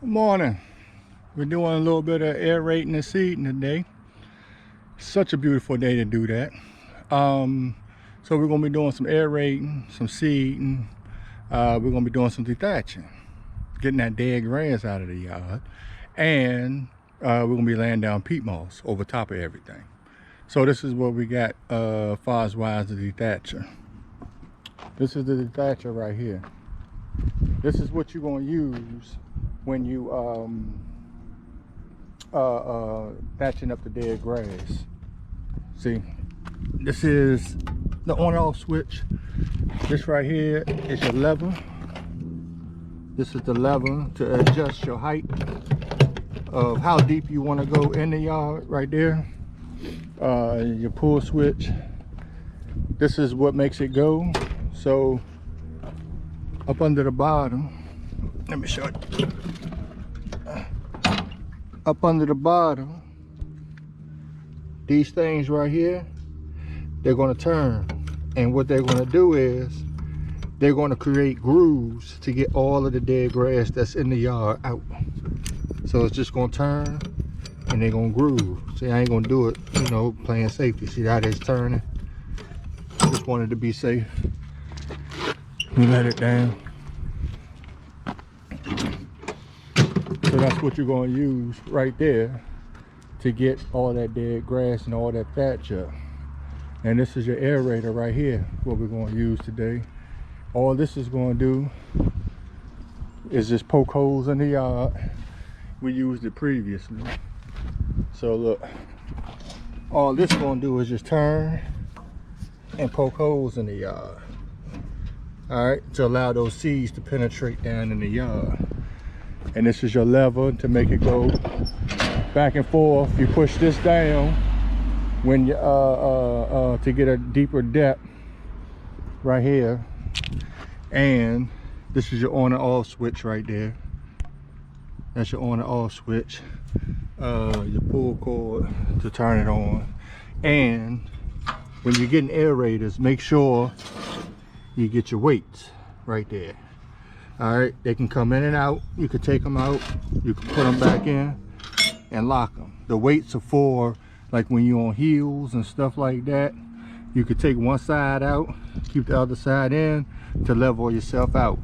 Good morning. We're doing a little bit of aerating and seeding today. Such a beautiful day to do that. So we're gonna be doing some aerating, some seeding. We're gonna be doing some dethatching, getting that dead grass out of the yard, and we're gonna be laying down peat moss over top of everything. So this is what we got far as wise the dethatcher. This is the dethatcher right here. This is what you're gonna use when you thatching up the dead grass. See, this is the on-off switch. This right here is your lever. This is the lever to adjust your height of how deep you want to go in the yard right there. Your pull switch. This is what makes it go. So up under the bottom, let me show you. Up under the bottom, these things right here, they're going to turn, and what they're going to do is they're going to create grooves to get all of the dead grass that's in the yard out. So it's just going to turn and they're going to groove. See, I ain't going to do it, you know, playing safety. See how it's turning? Just wanted to be safe. Let me let it down. So that's what you're going to use right there to get all that dead grass and all that thatch up. And this is your aerator right here, what we're going to use today. All this is going to do is just poke holes in the yard. We used it previously. So look, all this is going to do is just turn and poke holes in the yard. All right, to allow those seeds to penetrate down in the yard. And this is your lever to make it go back and forth. You push this down when you to get a deeper depth right here. And this is your on and off switch right there. That's your on and off switch. Your pull cord to turn it on. And when you're getting aerators, make sure you get your weights right there. All right, they can come in and out. You can take them out, you can put them back in and lock them. The weights are for like when you're on heels and stuff like that. You could take one side out, keep the other side in to level yourself out.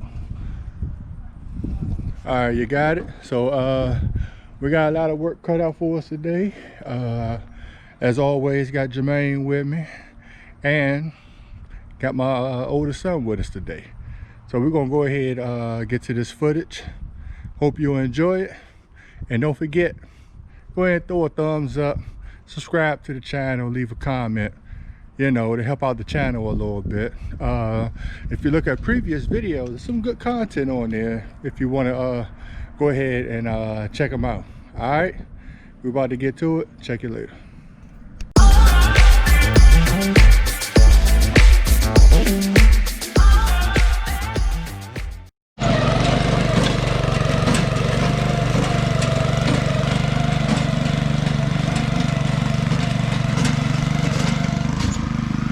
All right, you got it. So we got a lot of work cut out for us today. As always, got Jermaine with me and got my oldest son with us today. So we're gonna go ahead get to this footage. Hope you enjoy it, and don't forget, go ahead and throw a thumbs up, subscribe to the channel, leave a comment, you know, to help out the channel a little bit. If you look at previous videos, there's some good content on there if you want to go ahead and check them out. All right, we're about to get to it. Check it later.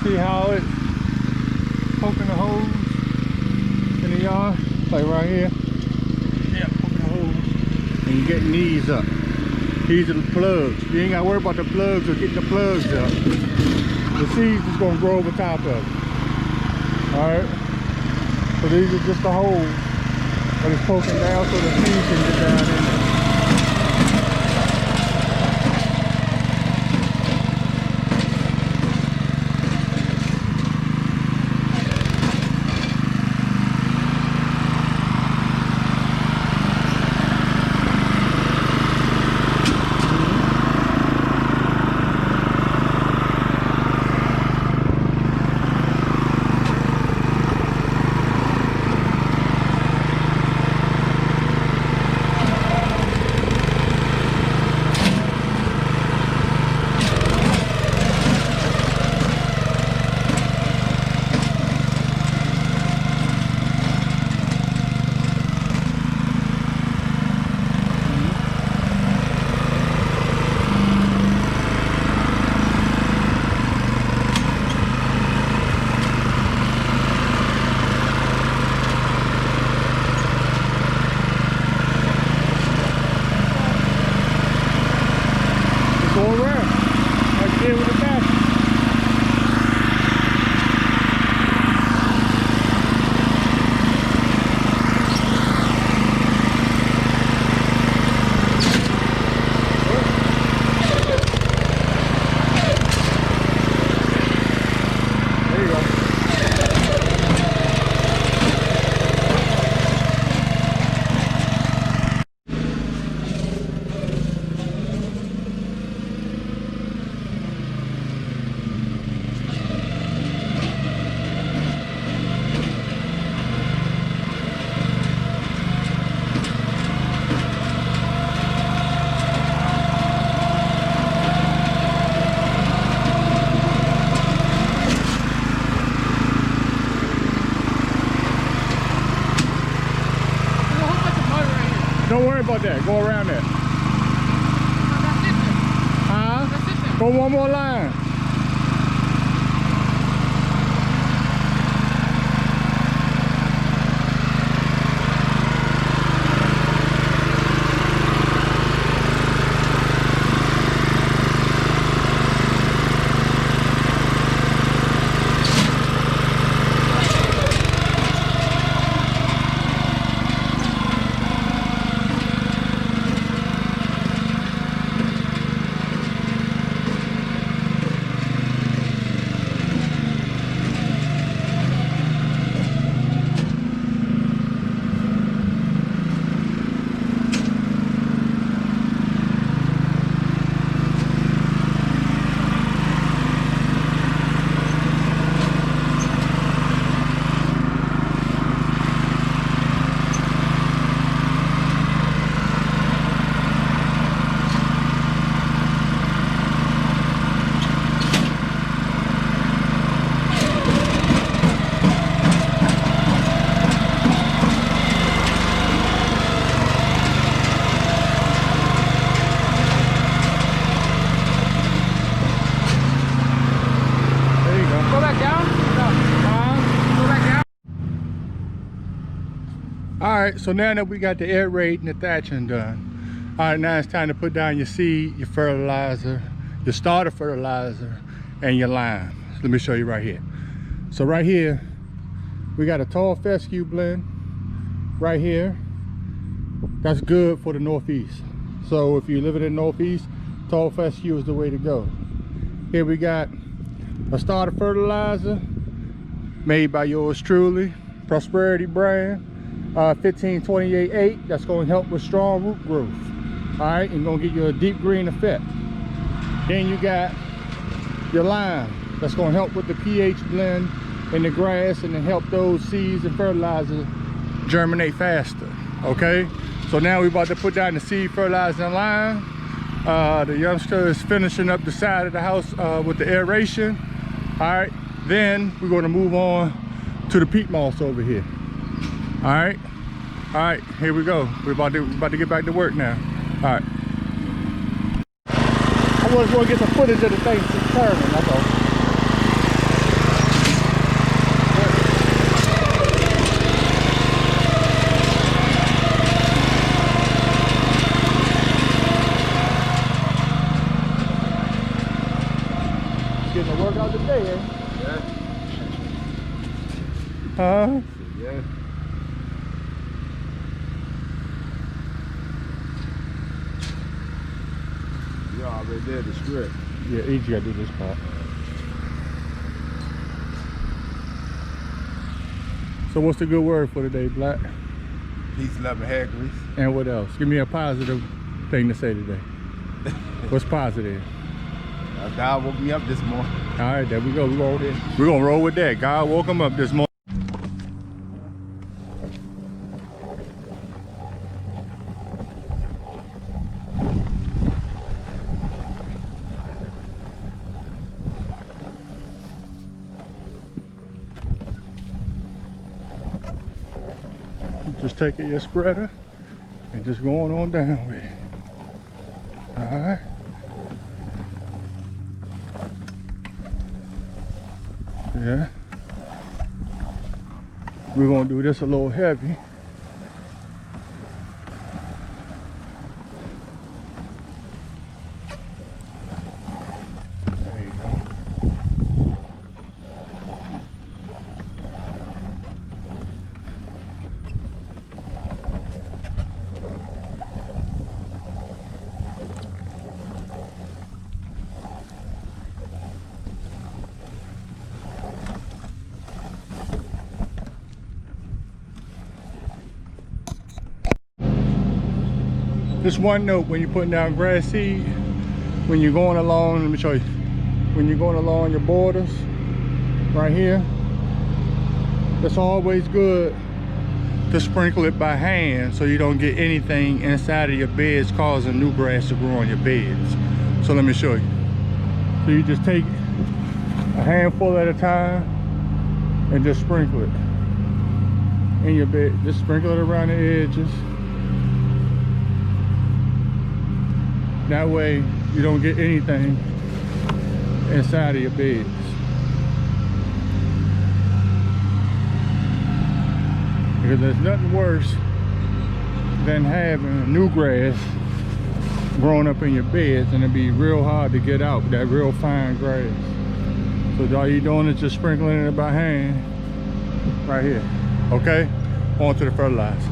See how it's poking the holes in the yard, like right here. Yeah, poking the holes. And you're getting these up. These are the plugs. You ain't got to worry about the plugs or getting the plugs up. The seeds is going to grow over top of it. Alright? So these are just the holes that it's poking down so the seeds can get down in there. Don't worry about that. Go around that. Huh? Go one more line. Alright, so now that we got the aerate and the thatching done, alright, now it's time to put down your seed, your fertilizer, your starter fertilizer, and your lime. So let me show you right here. So right here, we got a tall fescue blend right here. That's good for the northeast. So if you live in the northeast, tall fescue is the way to go. Here we got a starter fertilizer made by yours truly, Prosperity brand. 1528-8. That's going to help with strong root growth. All right, and going to give you a deep green effect. Then you got your lime. That's going to help with the pH blend in the grass and to help those seeds and fertilizers germinate faster. Okay, so now we're about to put down the seed, fertilizer, and lime. The youngster is finishing up the side of the house with the aeration. All right, then we're going to move on to the peat moss over here. All right, here we go. We're about to get back to work now. All right. I was going to get some footage of the thing turning, that's all. Getting the work out today, eh? Yeah. Huh? Yeah. You already did the script. Yeah, each gotta do this part. So what's the good word for today, Black? Peace, love, and hair grease. And what else? Give me a positive thing to say today. What's positive? God woke me up this morning. All right, there we go. We're gonna roll with that. God woke him up this morning. Just taking your spreader and just going on down with it. All right. Yeah. We're gonna do this a little heavy. There you go. Just one note when you're putting down grass seed, when you're going along, let me show you, when you're going along your borders, right here, it's always good to sprinkle it by hand so you don't get anything inside of your beds causing new grass to grow on your beds. So let me show you. So you just take a handful at a time and just sprinkle it. in your bed. Just sprinkle it around the edges. That way you don't get anything inside of your beds. Because there's nothing worse than having new grass growing up in your beds, and it'd be real hard to get out, that real fine grass. So all you're doing is just sprinkling it by hand right here. Okay, on to the fertilizer.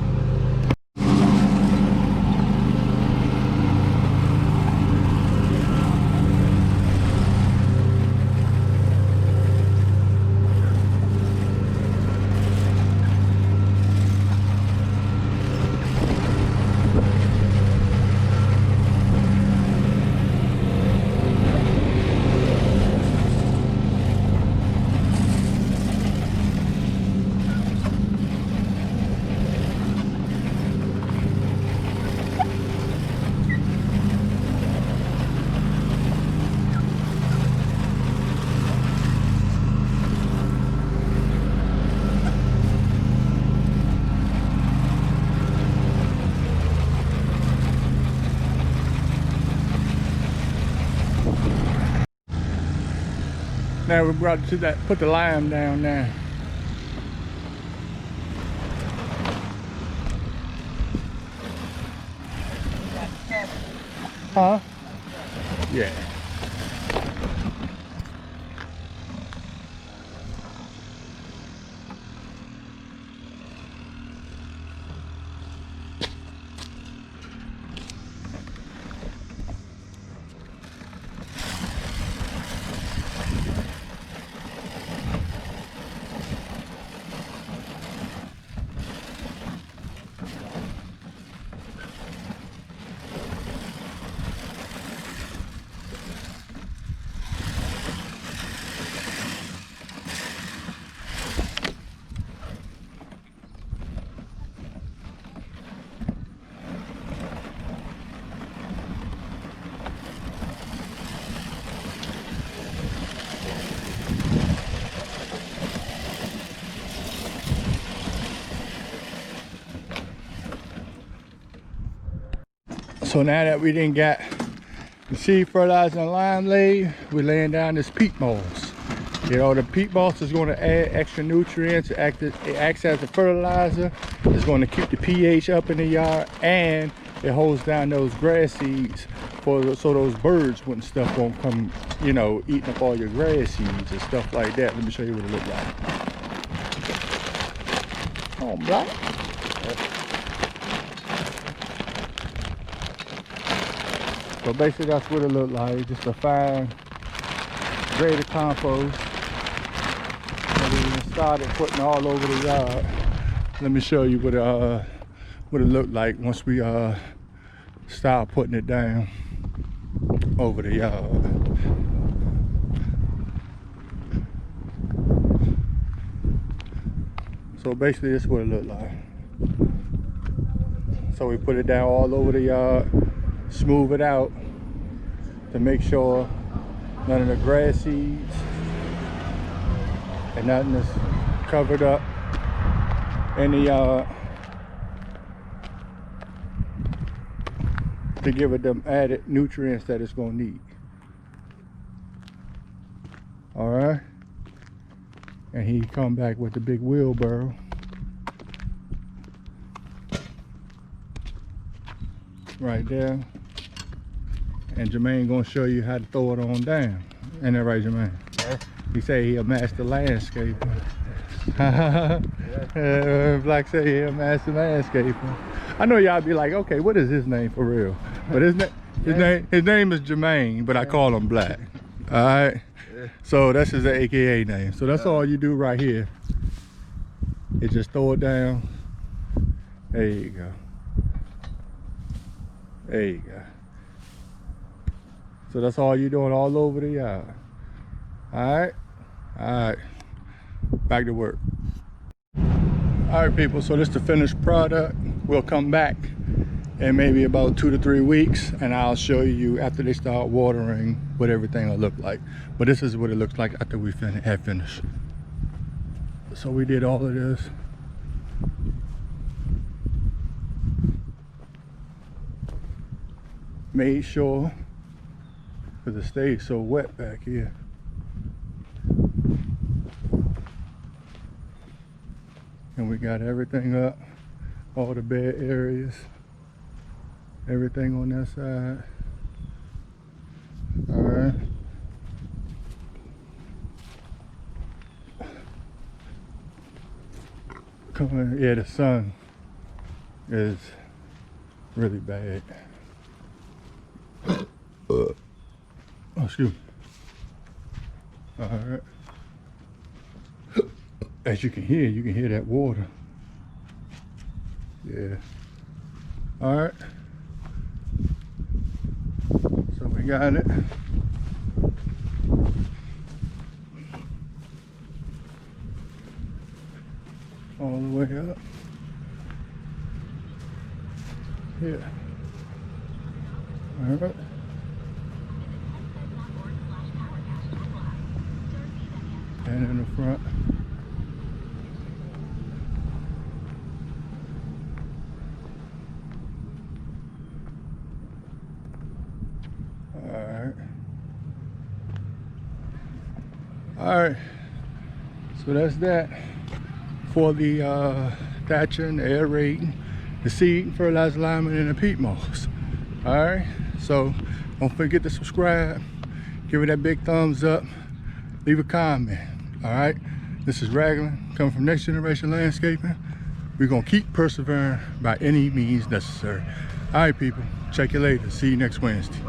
Now we brought to that, put the lime down now. Huh? Yeah. So now that we didn't got the seed fertilizer and lime laid, we're laying down this peat moss. You know, the peat moss is going to add extra nutrients. It acts as a fertilizer. It's going to keep the pH up in the yard, and it holds down those grass seeds so those birds and stuff won't come, you know, eating up all your grass seeds and stuff like that. Let me show you what it looks like. Oh, black. So basically that's what it looked like, just a fine graded compost. And we started putting all over the yard. Let me show you what it looked like once we start putting it down over the yard. So basically this is what it looked like. So we put it down all over the yard, smooth it out to make sure none of the grass seeds and nothing is covered up in the yard, to give it them added nutrients that it's going to need. All right, and he come back with the big wheelbarrow. Right there. And Jermaine gonna show you how to throw it on down. Ain't that right, Jermaine? Yeah. He say he a master landscaper. Yeah. Black say he a master landscaper. I know y'all be like, okay, what is his name for real? But his name is Jermaine, but I call him Black. All right. Yeah. So that's his AKA name. So that's all you do right here. You just throw it down. There you go. There you go. So that's all you're doing all over the yard. All right, back to work. All right, people, so this is the finished product. We'll come back in maybe about 2 to 3 weeks, and I'll show you after they start watering what everything will look like. But this is what it looks like after we have finished. So we did all of this. made sure, because it stays so wet back here. And we got everything up, all the bed areas, everything on that side. All right. Coming, yeah, the sun is really bad. Oh, excuse me. All right. As you can hear that water. Yeah. All right. So we got it. All the way up. Yeah. All right. And in the front. All right, so that's that for the thatching, the aerating, the seed, fertilizer alignment, and the peat moss. All right, so don't forget to subscribe, give it that big thumbs up, leave a comment. All right, this is Raglan coming from Next Generation Landscaping. We're gonna keep persevering by any means necessary. All right, people, check you later. See you next Wednesday.